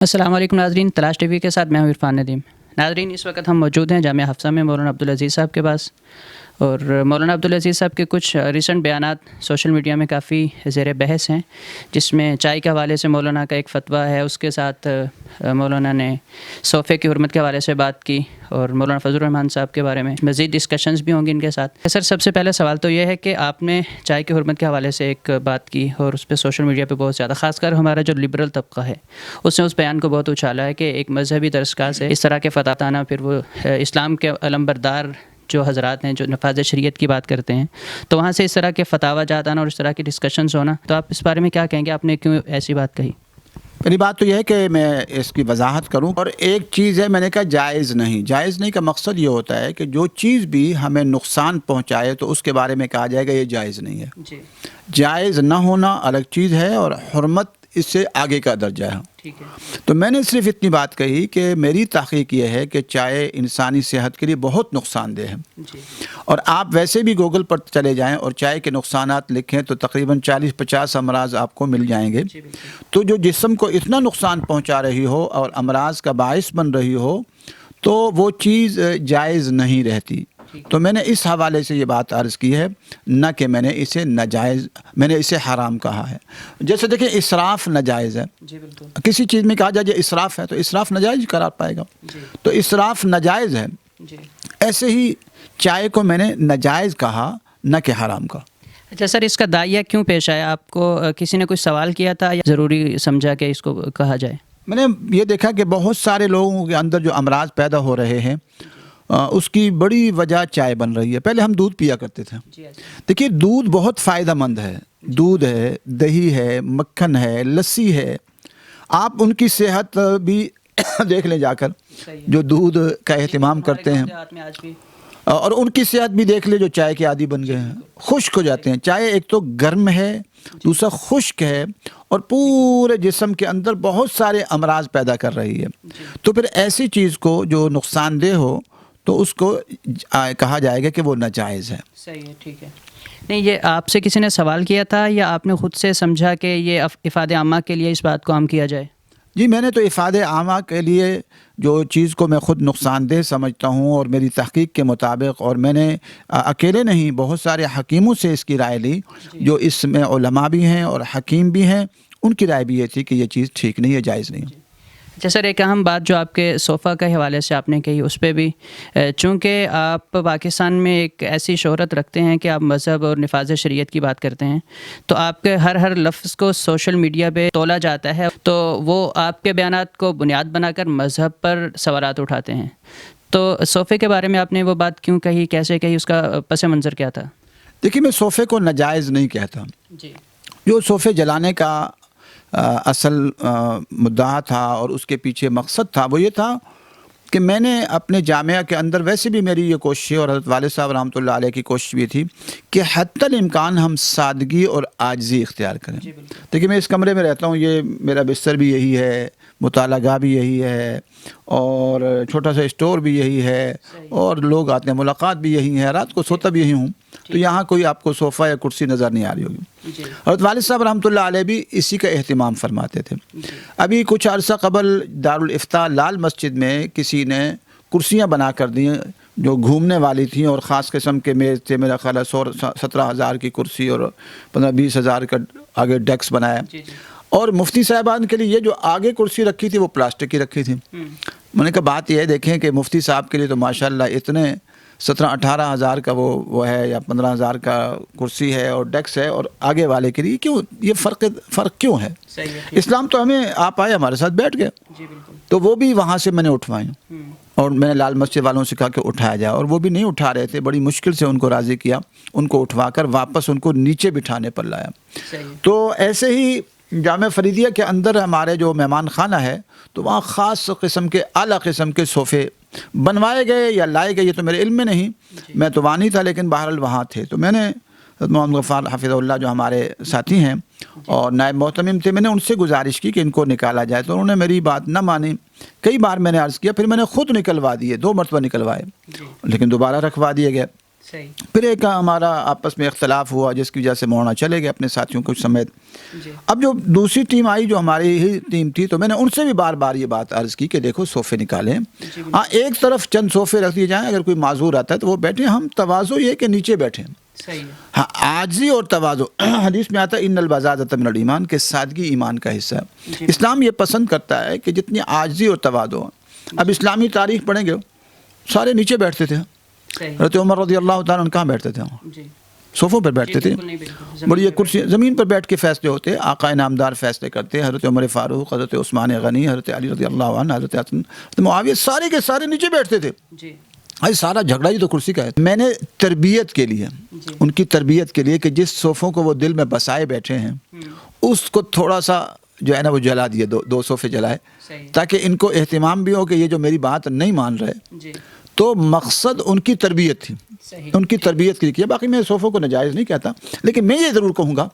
السلام علیکم ناظرین، تلاش ٹی وی کے ساتھ میں ہوں عرفان ندیم۔ ناظرین، اس وقت ہم موجود ہیں جامعہ حفصہ میں مولانا عبدالعزیز صاحب کے پاس، اور مولانا عبدالعزیز صاحب کے کچھ ریسنٹ بیانات سوشل میڈیا میں کافی زیر بحث ہیں، جس میں چائے کے حوالے سے مولانا کا ایک فتویٰ ہے، اس کے ساتھ مولانا نے صوفے کی حرمت کے حوالے سے بات کی، اور مولانا فضل الرحمان صاحب کے بارے میں مزید ڈسکشنز بھی ہوں گی ان کے ساتھ۔ سر، سب سے پہلا سوال تو یہ ہے کہ آپ نے چائے کی حرمت کے حوالے سے ایک بات کی، اور اس پہ سوشل میڈیا پہ بہت زیادہ، خاص کر ہمارا جو لبرل طبقہ ہے اس نے اس بیان کو بہت اچھالا ہے کہ ایک مذہبی درسگاہ سے اس طرح کے فتویٰ، پھر وہ اسلام کے علمبردار جو حضرات ہیں جو نفاذ شریعت کی بات کرتے ہیں، تو وہاں سے اس طرح کے فتاوی جات آنا اور اس طرح کی ڈسکشنز ہونا، تو آپ اس بارے میں کیا کہیں گے؟ آپ نے کیوں ایسی بات کہی؟ پہلی بات تو یہ ہے کہ میں اس کی وضاحت کروں، اور ایک چیز ہے، میں نے کہا جائز نہیں۔ جائز نہیں کا مقصد یہ ہوتا ہے کہ جو چیز بھی ہمیں نقصان پہنچائے تو اس کے بارے میں کہا جائے گا یہ جائز نہیں ہے۔ جی، جائز نہ ہونا الگ چیز ہے، اور حرمت اس سے آگے کا درجہ ہے۔ ٹھیک ہے۔ تو میں نے صرف اتنی بات کہی کہ میری تحقیق یہ ہے کہ چائے انسانی صحت کے لیے بہت نقصان دہ ہے، جی، اور آپ ویسے بھی گوگل پر چلے جائیں اور چائے کے نقصانات لکھیں تو تقریباً 40-50 امراض آپ کو مل جائیں گے۔ جی، بالکل۔ تو جو جسم کو اتنا نقصان پہنچا رہی ہو اور امراض کا باعث بن رہی ہو تو وہ چیز جائز نہیں رہتی۔ تو میں نے اس حوالے سے یہ بات عرض کی ہے، نہ کہ میں نے اسے ناجائز، میں نے اسے حرام کہا ہے۔ جیسے دیکھیں، اسراف ناجائز ہے۔ جی، بالکل۔ کسی چیز میں کہا جائے یہ اسراف ہے تو اسراف ناجائز قرار پائے گا، جی، تو اسراف ناجائز ہے۔ جی۔ ایسے ہی چائے کو میں نے ناجائز کہا، نہ کہ حرام کہا۔ اچھا سر، اس کا داعیہ کیوں پیش آیا؟ آپ کو کسی نے کچھ سوال کیا تھا یا ضروری سمجھا کہ اس کو کہا جائے؟ میں نے یہ دیکھا کہ بہت سارے لوگوں کے اندر جو امراض پیدا ہو رہے ہیں اس کی بڑی وجہ چائے بن رہی ہے۔ پہلے ہم دودھ پیا کرتے تھے۔ دیکھیے، دودھ بہت فائدہ مند ہے، دودھ ہے، دہی ہے، مکھن ہے، لسی ہے۔ آپ ان کی صحت بھی دیکھ لیں جا کر، جو دودھ کا اہتمام کرتے ہیں، اور ان کی صحت بھی دیکھ لیں جو چائے کے عادی بن گئے ہیں، خشک ہو جاتے ہیں۔ چائے ایک تو گرم ہے، دوسرا خشک ہے، اور پورے جسم کے اندر بہت سارے امراض پیدا کر رہی ہے۔ تو پھر ایسی چیز کو جو نقصان دہ ہو تو اس کو کہا جائے گا کہ وہ ناجائز ہے۔ صحیح ہے، ٹھیک ہے۔ نہیں، یہ آپ سے کسی نے سوال کیا تھا یا آپ نے خود سے سمجھا کہ یہ افادہ عامہ کے لیے اس بات کو عام کیا جائے؟ جی، میں نے تو افادہ عامہ کے لیے جو چیز کو میں خود نقصان دہ سمجھتا ہوں، اور میری تحقیق کے مطابق، اور میں نے اکیلے نہیں بہت سارے حکیموں سے اس کی رائے لی، جو اس میں علماء بھی ہیں اور حکیم بھی ہیں، ان کی رائے بھی یہ تھی کہ یہ چیز ٹھیک نہیں ہے، جائز نہیں ہے۔ اچھا سر، ایک اہم بات جو آپ کے صوفہ کے حوالے سے آپ نے کہی، اس پہ بھی چونکہ آپ پاکستان میں ایک ایسی شہرت رکھتے ہیں کہ آپ مذہب اور نفاذ شریعت کی بات کرتے ہیں، تو آپ کے ہر لفظ کو سوشل میڈیا پہ تولا جاتا ہے، تو وہ آپ کے بیانات کو بنیاد بنا کر مذہب پر سوالات اٹھاتے ہیں۔ تو صوفے کے بارے میں آپ نے وہ بات کیوں کہی، کیسے کہی، اس کا پس منظر کیا تھا؟ دیکھیے، میں صوفے کو ناجائز نہیں کہتا۔ جی، جو صوفے جلانے کا اصل مدعا تھا اور اس کے پیچھے مقصد تھا، وہ یہ تھا کہ میں نے اپنے جامعہ کے اندر، ویسے بھی میری یہ کوشش ہے اور حضرت والد صاحب رحمۃ اللہ علیہ کی کوشش بھی تھی کہ حتی الامکان ہم سادگی اور عاجزی اختیار کریں۔ دیکھیے، میں اس کمرے میں رہتا ہوں، یہ میرا بستر بھی یہی ہے، مطالعہ گاہ بھی یہی ہے، اور چھوٹا سا اسٹور بھی یہی ہے، اور لوگ آتے ہیں، ملاقات بھی یہی ہے، رات کو سوتا بھی یہی ہوں۔ تو یہاں کوئی آپ کو صوفہ یا کرسی نظر نہیں آ رہی ہوگی۔ حضرت والد صاحب رحمۃ اللہ علیہ بھی اسی کا اہتمام فرماتے تھے۔ ابھی کچھ عرصہ قبل دارالافتاء لال مسجد میں کسی نے کرسیاں بنا کر دی جو گھومنے والی تھیں، اور خاص قسم کے میز تھے، میرا خیال ہے 17,000 کی کرسی اور 15-20,000 کا آگے ڈیسک بنایا۔ اور مفتی صاحبان کے لیے یہ جو آگے کرسی رکھی تھی وہ پلاسٹک کی رکھی تھی۔ میں نے کہا بات یہ ہے، دیکھیں کہ مفتی صاحب کے لیے تو ماشاءاللہ اتنے 17-18,000 کا وہ ہے، یا 15,000 کا کرسی ہے اور ڈیسک ہے، اور آگے والے کے لیے کیوں یہ فرق کیوں ہے؟ اسلام تو ہمیں آپ آئے، ہمارے ساتھ بیٹھ گئے۔ تو وہ بھی وہاں سے میں نے اٹھوائیں، اور میں نے لال مسجد والوں سے کہا کہ اٹھایا جائے، اور وہ بھی نہیں اٹھا رہے تھے، بڑی مشکل سے ان کو راضی کیا، ان کو اٹھوا کر واپس ان کو نیچے بٹھانے پر لایا۔ تو ایسے ہی جامعہ فریدیہ کے اندر ہمارے جو مہمان خانہ ہے، تو وہاں خاص قسم کے اعلیٰ قسم کے صوفے بنوائے گئے یا لائے گئے، یہ تو میرے علم میں نہیں، میں تو وہاں نہیں تھا، لیکن بہرحال وہاں تھے۔ تو میں نے محمد غفار حفظہ اللہ جو ہمارے ساتھی ہیں اور نائب محتمم تھے، میں نے ان سے گزارش کی کہ ان کو نکالا جائے، تو انہوں نے میری بات نہ مانی۔ کئی بار میں نے عرض کیا، پھر میں نے خود نکلوا دیے، 2 مرتبہ نکلوائے، لیکن دوبارہ رکھوا دیے گئے۔ صحیح. پھر ایک ہمارا آپس میں اختلاف ہوا جس کی وجہ سے مولانا چلے گئے اپنے ساتھیوں کو سمیت. جی. اب جو دوسری ٹیم آئی جو ہماری ہی ٹیم تھی تو میں نے ان سے بھی بار بار یہ بات عرض کی کہ دیکھو صوفے نکالیں. ہاں ایک طرف چند صوفے رکھ دیے جائیں, اگر کوئی معذور آتا ہے تو وہ بیٹھیں, ہم تواضع یہ کہ نیچے بیٹھیں. صحیح. ہاں عاجزی اور تواضع, حدیث میں آتا ہے ان البذاذۃ من الایمان کہ سادگی ایمان کا حصہ ہے. اسلام یہ پسند کرتا ہے کہ جتنی عاجزی اور تواضع. اب اسلامی تاریخ پڑھیں گے سارے نیچے بیٹھتے تھے. حضرت عمر رضی اللہ تعالیٰ عنہ کہاں بیٹھتے تھے؟ جی. صوفوں پر بیٹھتے تھے. بڑی یہ کرسی زمین پر بیٹھ کے فیصلے ہوتے, آقا نامدار فیصلے کرتے, حضرت عمر فاروق, حضرت عثمان غنی, حضرت علی رضی اللہ عنہ, حضرت حسن, حضرت معاویہ, سارے کے سارے نیچے بیٹھتے تھے. جی. بھائی سارا جھگڑا ہی تو کرسی کا ہے. میں نے تربیت کے لیے, ان کی تربیت کے لیے کہ جس صوفوں کو وہ دل میں بسائے بیٹھے ہیں اس کو تھوڑا سا جو ہے نا وہ جلا دیے, دو صوفے جلائے, تاکہ ان کو اہتمام بھی ہو کہ یہ جو میری بات نہیں مان رہے. تو مقصد ان کی تربیت تھی, ان کی تربیت کے لیے کیا. باقی میں صوفوں کو ناجائز نہیں کہتا, لیکن میں یہ ضرور کہوں گا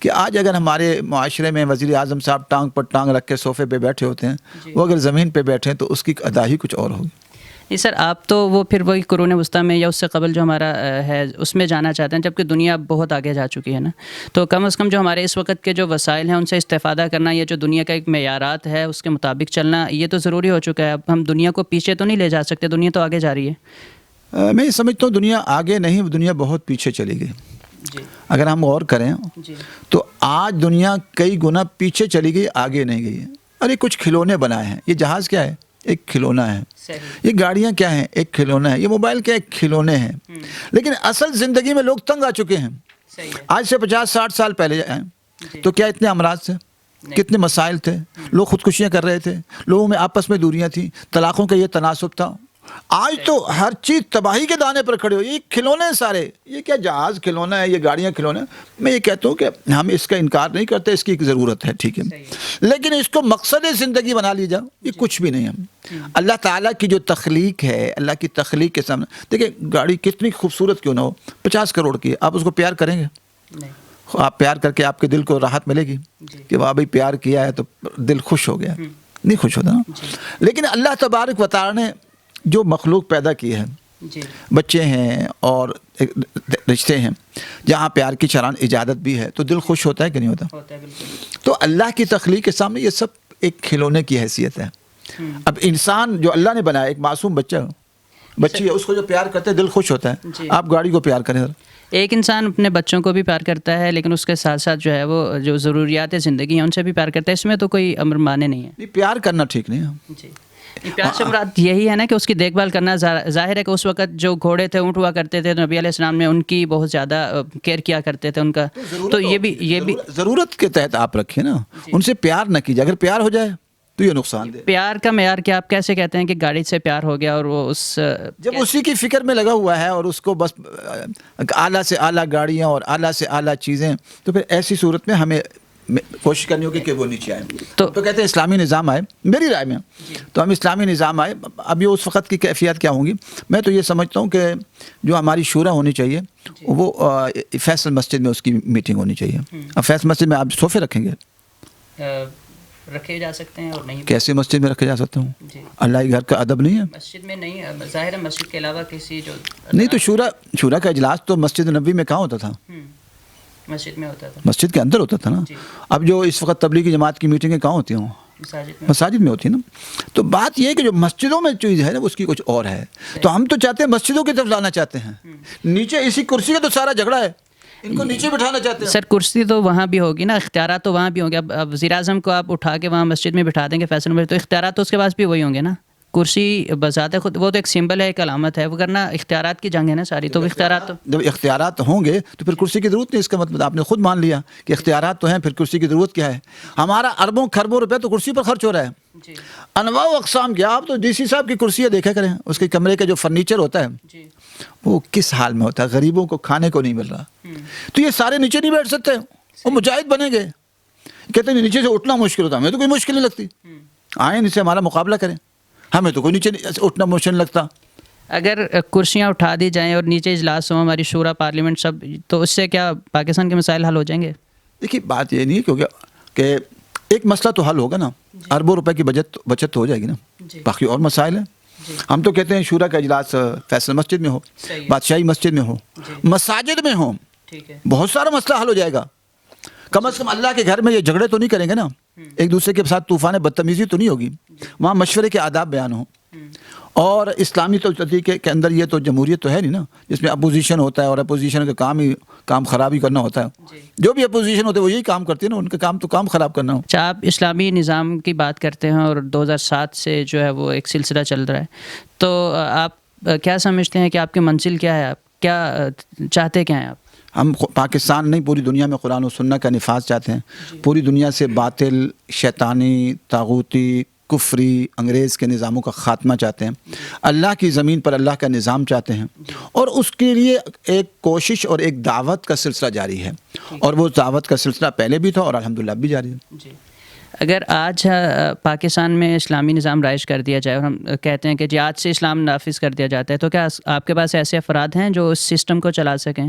کہ آج اگر ہمارے معاشرے میں وزیر اعظم صاحب ٹانگ پر ٹانگ رکھ کے صوفے پہ بیٹھے ہوتے ہیں, وہ اگر زمین پہ بیٹھے ہیں تو اس کی ادا ہی کچھ اور ہوگی. جی سر, آپ تو وہ پھر وہی قرون وسطیٰ میں یا اس سے قبل جو ہمارا ہے اس میں جانا چاہتے ہیں, جبکہ دنیا بہت آگے جا چکی ہے نا. تو کم از کم جو ہمارے اس وقت کے جو وسائل ہیں ان سے استفادہ کرنا, یہ جو دنیا کا ایک معیارات ہے اس کے مطابق چلنا, یہ تو ضروری ہو چکا ہے. اب ہم دنیا کو پیچھے تو نہیں لے جا سکتے, دنیا تو آگے جا رہی ہے. میں یہ سمجھتا ہوں دنیا آگے نہیں, دنیا بہت پیچھے چلی گئی. جی. اگر ہم غور کریں تو آج دنیا کئی گنا پیچھے چلی گئی, آگے نہیں گئی ہے. ارے کچھ کھلونے بنائے ہیں, یہ جہاز کیا ہے؟ ایک کھلونا ہے. یہ گاڑیاں کیا ہیں؟ ایک کھلونا ہے. یہ موبائل کیا ہے؟ ایک کھلونے ہیں. لیکن اصل زندگی میں لوگ تنگ آ چکے ہیں. آج سے 50-60 سال پہلے آئے تو کیا اتنے امراض تھے؟ کتنے مسائل تھے؟ لوگ خودکشیاں کر رہے تھے, لوگوں میں آپس میں دوریاں تھیں, طلاقوں کا یہ تناسب تھا. آج تو ہر چیز تباہی کے دانے پر کھڑے ہو. یہ کھلونے سارے, یہ کیا جہاز کھلونا ہے, یہ گاڑیاں کھلونا ہے. میں یہ کہتا ہوں کہ ہم اس کا انکار نہیں کرتے, اس کی ایک ضرورت ہے, ٹھیک ہے, لیکن اس کو مقصد زندگی بنا لی جاؤ, یہ کچھ بھی نہیں ہے. اللہ تعالیٰ کی جو تخلیق ہے, اللہ کی تخلیق کے سامنے دیکھیں, گاڑی کتنی خوبصورت کیوں نہ ہو, 50 کروڑ کی ہے, آپ اس کو پیار کریں گے؟ آپ پیار کر کے آپ کے دل کو راحت ملے گی کہ واہ بھائی پیار کیا ہے تو دل خوش ہو گیا؟ نہیں خوش ہوتا نا. لیکن اللہ تبارک و تعالیٰ نے جو مخلوق پیدا کی ہے, بچے ہیں اور رشتے ہیں, جہاں پیار کی چران اجازت بھی ہے, تو دل خوش ہوتا ہے کہ نہیں ہوتا؟ تو اللہ کی تخلیق کے سامنے یہ سب ایک کھلونے کی حیثیت ہے. اب انسان جو اللہ نے بنایا, ایک معصوم بچی ہے, اس کو جو پیار کرتے ہیں دل خوش ہوتا ہے. آپ گاڑی کو پیار کریں. ایک انسان اپنے بچوں کو بھی پیار کرتا ہے, لیکن اس کے ساتھ ساتھ جو ہے وہ جو ضروریات زندگی ہیں ان سے بھی پیار کرتا ہے. اس میں تو کوئی امر مانے نہیں ہے. پیار کرنا ٹھیک نہیں ہے. جی. پیار سے مراد یہی ہے نا کہ اس کی دیکھ بھال کرنا. ظاہر ہے کہ اس وقت جو گھوڑے تھے, اونٹ ہوا کرتے تھے, تو نبی علیہ السلام نے ان کی بہت زیادہ کیئر کیا کرتے تھے ان کا. تو یہ بھی ضرورت کے تحت آپ رکھیں نا, ان سے پیار نہ کیجیے. اگر پیار ہو جائے تو یہ نقصان دہ. پیار کا معیار کیا آپ کیسے کہتے ہیں کہ گاڑی سے پیار ہو گیا اور وہ اس جب اسی کی فکر میں لگا ہوا ہے اور اس کو بس اعلیٰ سے اعلیٰ گاڑیاں اور اعلیٰ سے اعلیٰ چیزیں, تو پھر ایسی صورت میں ہمیں کوشش کرنی ہوگی کہ وہ نیچے آئیں. تو کہتے ہیں اسلامی نظام آئے, میری رائے میں تو ہم اسلامی نظام آئے. اب یہ اس وقت کی کیفیت کیا ہوں گی, میں تو یہ سمجھتا ہوں کہ جو ہماری شورا ہونی چاہیے وہ فیصل مسجد میں اس کی میٹنگ ہونی چاہیے. اب فیصل مسجد میں آپ صوفے رکھیں گے؟ رکھے جا سکتے ہیں اور نہیں. کیسے مسجد میں رکھے جا سکتے ہوں؟ اللہ کے گھر کا ادب نہیں ہے مسجد میں. نہیں, ظاہر ہے مسجد کے علاوہ کسی جو نہیں. تو شورا کا اجلاس تو مسجد نبوی میں کہاں ہوتا تھا؟ مسجد میں ہوتا تھا, مسجد کے اندر ہوتا تھا نا. اب جو اس وقت تبلیغی جماعت کی میٹنگیں کہاں ہوتی ہوں؟ مساجد میں ہوتی ہیں نا. تو بات یہ ہے کہ جو مسجدوں میں چیز ہے نا اس کی کچھ اور ہے. تو ہم تو چاہتے ہیں مسجدوں کی طرف لانا چاہتے ہیں. نیچے اسی کرسی کا تو سارا جھگڑا ہے, ان کو نیچے بٹھانا چاہتے ہیں. سر کرسی تو وہاں بھی ہوگی نا, اختیارات تو وہاں بھی ہوں گے. اب وزیر اعظم کو آپ اٹھا کے وہاں مسجد میں بٹھا دیں گے فیصل میں, تو اختیارات تو اس کے پاس بھی وہی ہوں گے نا. کرسی بذات خود وہ تو ایک سمبل ہے, ایک علامت ہے, وہ کرنا اختیارات کی جنگ ہے نا ساری. تو اختیارات تو جب اختیارات ہوں گے تو پھر کرسی کی ضرورت نہیں. اس کا مطلب آپ نے خود مان لیا کہ اختیارات تو ہیں, پھر کرسی کی ضرورت کیا ہے؟ ہمارا اربوں خربوں روپے تو کرسی پر خرچ ہو رہا ہے. انواع و اقسام کے. آپ تو ڈی سی صاحب کی کرسیاں دیکھا کریں, اس کے کمرے کا جو فرنیچر ہوتا ہے وہ کس حال میں ہوتا ہے. غریبوں کو کھانے کو نہیں مل رہا. تو یہ سارے نیچے نہیں بیٹھ سکتے, وہ مجاہد بنیں گے. کہتے ہیں نیچے سے اٹھنا مشکل ہوتا ہے. ہمیں تو کوئی مشکل نہیں لگتی, آئیں ان سے ہمارا مقابلہ کریں, ہمیں تو کوئی نیچے اٹھنا مشکل نہیں لگتا. اگر کرسیاں اٹھا دی جائیں اور نیچے اجلاس ہوں ہماری شورا پارلیمنٹ سب, تو اس سے کیا پاکستان کے مسائل حل ہو جائیں گے؟ دیکھیے بات یہ نہیں ہے کہ ایک مسئلہ تو حل ہوگا نا, اربوں روپے کی بچت ہو جائے گی نا. باقی اور مسائل ہیں. ہم تو کہتے ہیں شورا کا اجلاس فیصل مسجد میں ہو، بادشاہی مسجد میں ہو، مساجد میں ہو، ٹھیک ہے، بہت سارا مسئلہ حل ہو جائے گا. کم از کم اللہ کے گھر میں یہ جھگڑے تو نہیں کریں گے نا، ایک دوسرے کے ساتھ طوفان بدتمیزی تو نہیں ہوگی، وہاں مشورے کے آداب بیان ہوں. اور اسلامی تو طریقے کے اندر یہ تو جمہوریت تو ہے نہیں نا، جس میں اپوزیشن ہوتا ہے، اور اپوزیشن کا کام خراب ہی کرنا ہوتا ہے. جو بھی اپوزیشن ہوتے ہیں وہ یہی کام کرتے ہیں نا، ان کا کام تو کام خراب کرنا ہو. اچھا، آپ اسلامی نظام کی بات کرتے ہیں اور 2007 سے جو ہے وہ ایک سلسلہ چل رہا ہے، تو آپ کیا سمجھتے ہیں کہ آپ کی منزل کیا ہے؟ آپ کیا چاہتے کیا ہیں آپ؟ ہم پاکستان نہیں، پوری دنیا میں قرآن و سنت کا نفاذ چاہتے ہیں. پوری دنیا سے باطل، شیطانی، طاغوتی، کفری، انگریز کے نظاموں کا خاتمہ چاہتے ہیں. اللہ کی زمین پر اللہ کا نظام چاہتے ہیں، اور اس کے لیے ایک کوشش اور ایک دعوت کا سلسلہ جاری ہے، اور وہ دعوت کا سلسلہ پہلے بھی تھا اور الحمدللہ اب بھی جاری ہے. اگر آج پاکستان میں اسلامی نظام رائج کر دیا جائے اور ہم کہتے ہیں کہ جی آج سے اسلام نافذ کر دیا جاتا ہے، تو کیا آپ کے پاس ایسے افراد ہیں جو اس سسٹم کو چلا سکیں؟